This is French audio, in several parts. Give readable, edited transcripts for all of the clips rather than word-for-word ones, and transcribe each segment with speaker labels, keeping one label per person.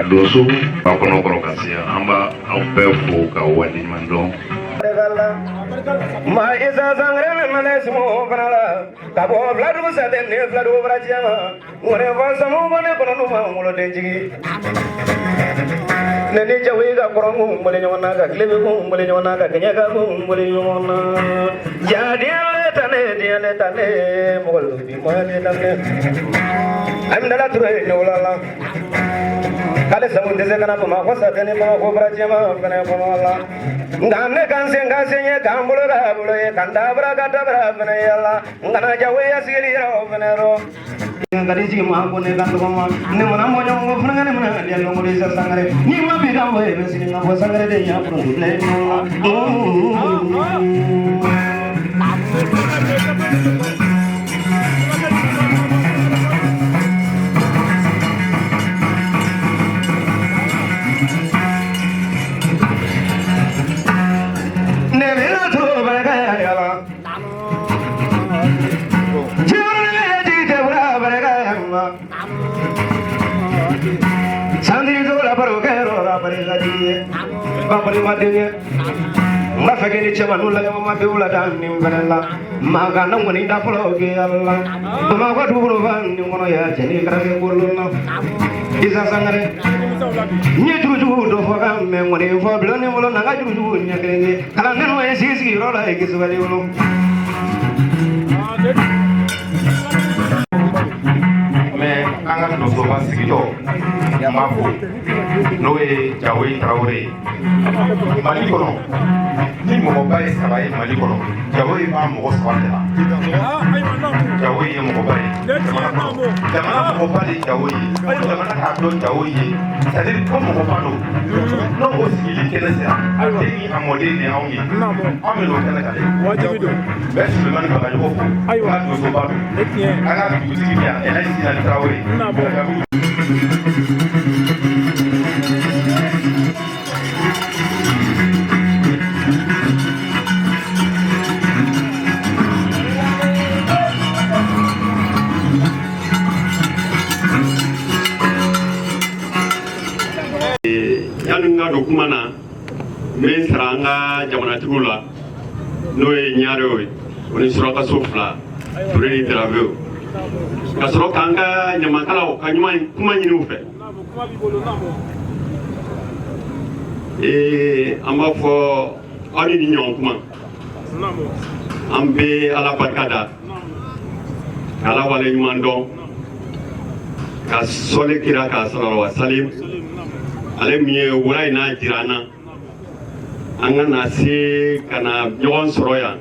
Speaker 1: Dosu bakono korokasia amba aupefu ka wadi mando ma isa sangre manesmo kanala tabo bladu saden ne bladu brajama ngore vasamu bone kono ma mulo denjigi nene jawi ga korongu mole nyona ga klebe ko mole nyona ga kenya ga ko mole nyona ya diale tane mol bi mo ne tane amdala ture nyolala kale samun dese kana ma wasa tane ma ko brajama kana ko ala ngamne kanse ye kambulo ga bulo ye kanda bra gata bra bana yalla ngana jawe asiri ro benero ngari ji ma ko ne gandu ko ma ne mona mo nyong ko fana ne mona ya lo ngori sa sangare ni ma bi ga we be sini ma sangare de ya pro le Bapari madenge ngafageni chama nula ya mama beula dani mvanela maga na ngoni da pologe alla ma ko dubro van ni ngono ya jeni karage golno isa sangare ni juju do foga me ngoni fo bloni wolo na ga juju ni ngenge kala neno e sisi rola e gisu wali wolo me anga no so ba sigito mako Noé Jawe Traoré Mali kono ni mo baye sabaye Mali kono Jawe ba mo sawala Jawe ye mo baye dama mo baye Jawe dama na ka do Jawe c'est à dire comme mo pano no o sili kenesa ni amode ni awngi amelo kana kale wajibi do bes le man ka yo ko aywa do so ba anga bi sigi ya ela sina Traoré
Speaker 2: Yaninga do kumana men saranga jamana tugula noe nyaaro oni suraka sofla tureni traveo kasoro kanga nyamakala o kanyuma kuma nyini ufe amba fo ani ni nyon kuma an bɛ ala barika da k'ala waleɲuman dɔn ka sɔli kira k'a sɔrɔ wa salim ale min ye wula in n'a jira an na an ka na se ka na ɲɔgɔn sɔrɔ yan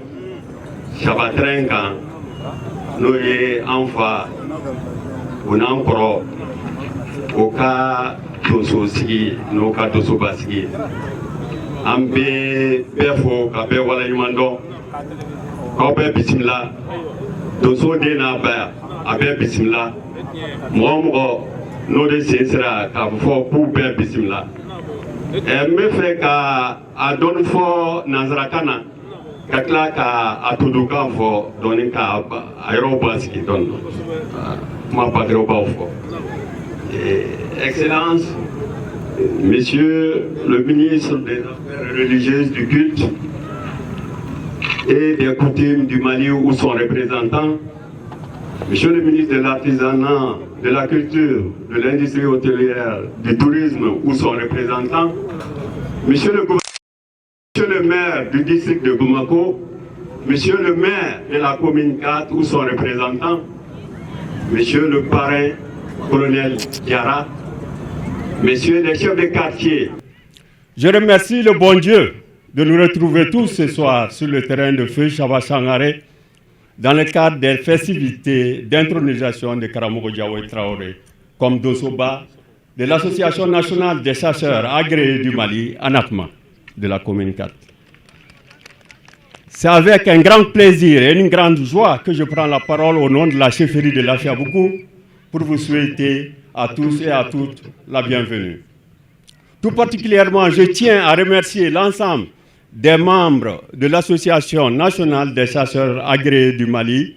Speaker 2: sabatɛrɛn kan n'o ye an fa o n'an kɔrɔ o ka donso sigi n'o ka donsoba sigi an bɛ bɛɛ fo ka bɛɛ waleɲuman dɔn k'aw bɛɛ bisimila donso den n'a ba a bɛɛ bisimila mɔgɔ o mɔgɔ n'o de sen sera k'a fɔ k'u bɛɛ bisimila n bɛ fɛ ka a dɔɔni fɔ nanzarakan na ka tila ka a tudukan fɔ dɔɔni ka a yɔrɔw basigi dɔɔni kuma bakɛrɛw b'aw fɔ Excellence, Monsieur le ministre des Affaires religieuses, du culte et des coutumes du Mali ou son représentant, Monsieur le ministre de l'Artisanat, de la Culture, de l'Industrie hôtelière, du Tourisme ou son représentant, Monsieur le maire du district de Bamako, Monsieur le maire de la commune 4 ou son représentant, Monsieur le parrain, colonel Diarra, Messieurs les chefs de quartier.
Speaker 3: Je remercie le bon Dieu de nous retrouver tous ce soir sur le terrain de feu Chaba Sangaré dans le cadre des festivités d'intronisation de Karamogo Diawoye Traoré comme Dosoba de l'Association nationale des chasseurs agréés du Mali, ANACMA, de la commune 4. C'est avec un grand plaisir et une grande joie que je prends la parole au nom de la chefferie de l'Afiaboukou pour vous souhaiter à tous et à toutes la bienvenue. Tout particulièrement, je tiens à remercier l'ensemble des membres de l'Association nationale des chasseurs agréés du Mali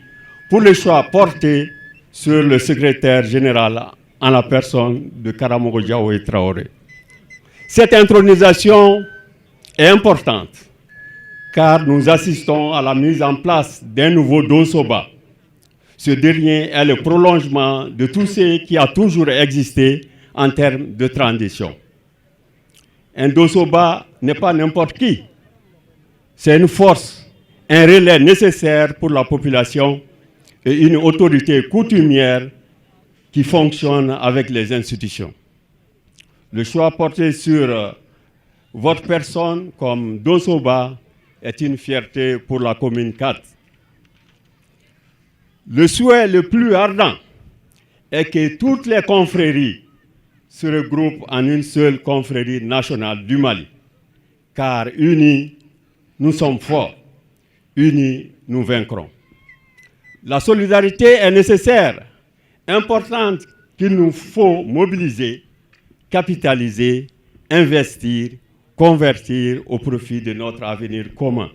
Speaker 3: pour le choix porté sur le secrétaire général en la personne de Karamogo Diawoye Traoré. Cette intronisation est importante car nous assistons à la mise en place d'un nouveau Dosoba. Ce dernier est le prolongement de tout ce qui a toujours existé en termes de tradition. Un Dosoba n'est pas n'importe qui. C'est une force, un relais nécessaire pour la population et une autorité coutumière qui fonctionne avec les institutions. Le choix porté sur votre personne comme Dosoba est une fierté pour la commune 4. Le souhait le plus ardent est que toutes les confréries se regroupent en une seule confrérie nationale du Mali. Car unis, nous sommes forts. Unis, nous vaincrons. La solidarité est nécessaire, importante, qu'il nous faut mobiliser, capitaliser, investir, convertir au profit de notre avenir commun.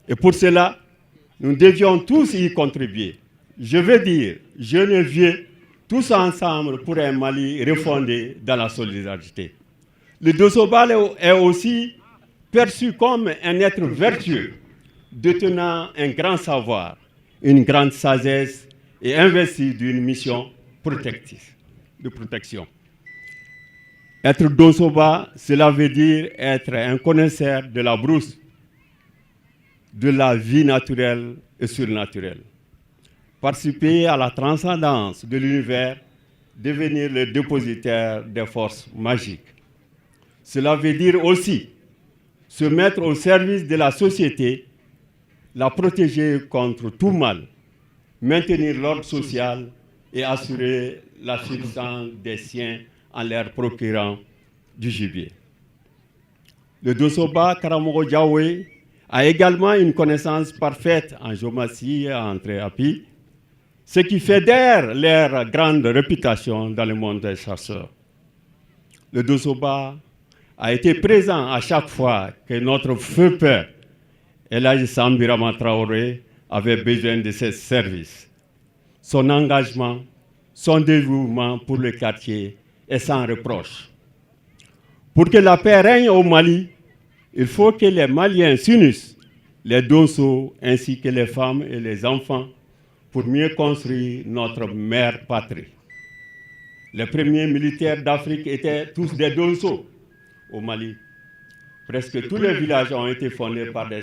Speaker 3: Et pour cela, nous devions tous y contribuer. Je veux dire, jeunes et vieux, tous ensemble pour un Mali refondé dans la solidarité. Le Dosoba est aussi perçu comme un être vertueux, détenant un grand savoir, une grande sagesse et investi d'une mission de protection. Être Dosoba, cela veut dire être un connaisseur de la brousse, de la vie naturelle et surnaturelle. Participer à la transcendance de l'univers, devenir le dépositaire des forces magiques. Cela veut dire aussi se mettre au service de la société, la protéger contre tout mal, maintenir l'ordre social et assurer la subsistance des siens en leur procurant du gibier. Le Dosoba Karamogo Diawoye a également une connaissance parfaite en géomatie et en tréapi, ce qui fédère leur grande réputation dans le monde des chasseurs. Le Dosoba a été présent à chaque fois que notre feu père, El Hadji Sam Birama Traoré, avait besoin de ses services. Son engagement, son dévouement pour le quartier est sans reproche. Pour que la paix règne au Mali, il faut que les Maliens s'unissent, les Dosso ainsi que les femmes et les enfants, pour mieux construire notre mère patrie. Les premiers militaires d'Afrique étaient tous des Dosso au Mali. Presque tous les villages ont été fondés par des